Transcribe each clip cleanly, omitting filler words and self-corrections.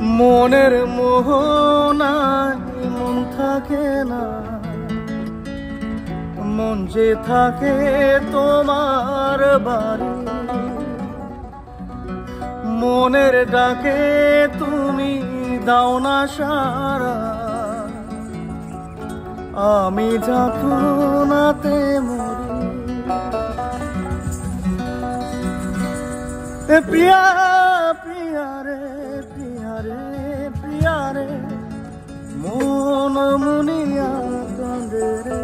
মনের মোহনায় মন থাকে না, মন যে থাকে তোমার বাড়ি। মনের ডাকে তুমি দাও না সারা, আমি যাতনাতে মরি। প্রিয়া প্রিয়া রে প্রিয়া রে প্রিয়া রে, মন মুনিয়া কাঁদে রে।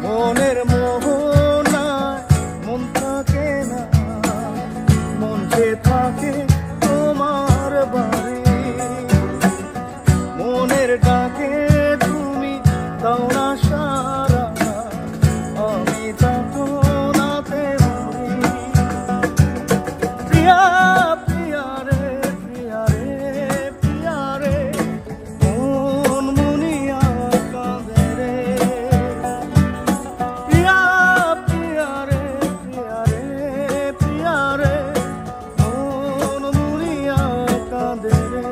মনের মোহনায় মন থাকে না, মন যে থাকে তোমার বাড়ি। মনের ডাকে তুমি দাও না সারা, আমি যাতনাতে মরি। প্রিয়া প্রিয়া রে প্রিয়া রে প্রিয়া রে, মন মুনিয়া কাঁদে রে। প্রিয়া প্রিয়া রে প্রিয়া রে প্রিয়া রে, মন মুনিয়া কাঁদে রে।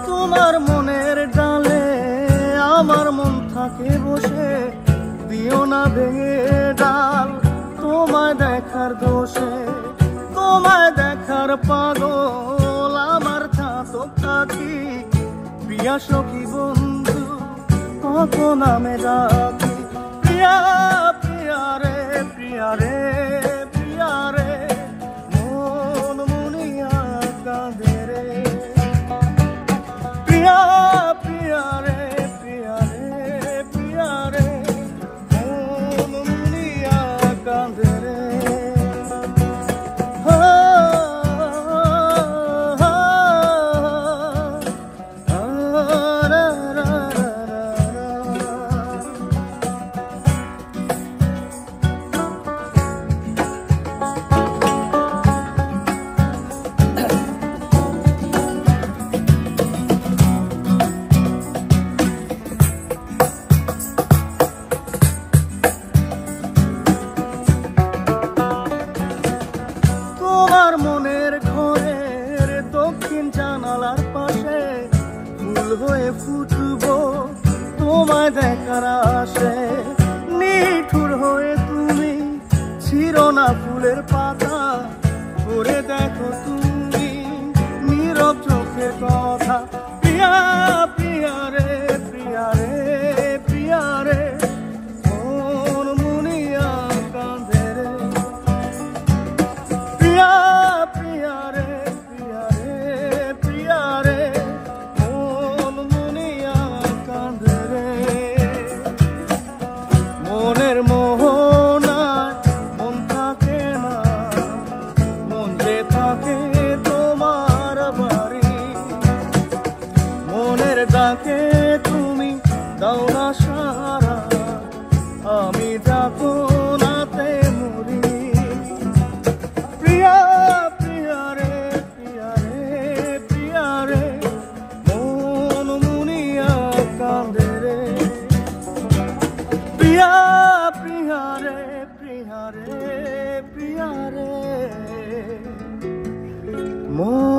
তোমার মনের ডালে আমার মন থাকে বসে, দিও না ভেঙে ডাল তোমায় দেখার দোষে। তোমায় দেখার পাগল আমার চাতক পাখি, প্রিয়া সখী বন্ধু কত নামে ডাকি। প্রিয়া প্রিয়া রে প্রিয়া রে প্রিয়া রে, মন মুনিয়া কাঁদে রে। প্রিয়া প্রিয়া রে প্রিয়া রে প্রিয়া রে, মন মুনিয়া কাঁদে রে। তোমার মনের ঘরের দক্ষিণ জানালার পাশে ফুল হয়ে ফুটবো তোমায় দেখার আসে। নিঠুর হয়ে তুমি ছিঁড়ো না ফুলের পাতা, করে দেখো তুমি নীরব চোখের কথা। প্রিয়া প্রিয়া রে প্রিয়া রে প্রিয়া রে, মন মুনিয়া কাঁদে রে। প্রিয়া প্রিয়া রে প্রিয়া রে প্রিয়া রে, মন মুনিয়া কাঁদে রে। মনের মোহনায় মন থাকে না, মন যে থাকে তোমার বাড়ি। মনের ডাকে তুমি দাও না সারা, আমি যাতনাতে মরি। প্রিয়া প্রিয়া রে প্রিয়া রে প্রিয়া রে, মন মুনিয়া কাঁদে রে। প্রিয়া প্রিয়া রে প্রিয়া রে প্রিয়া রে, মন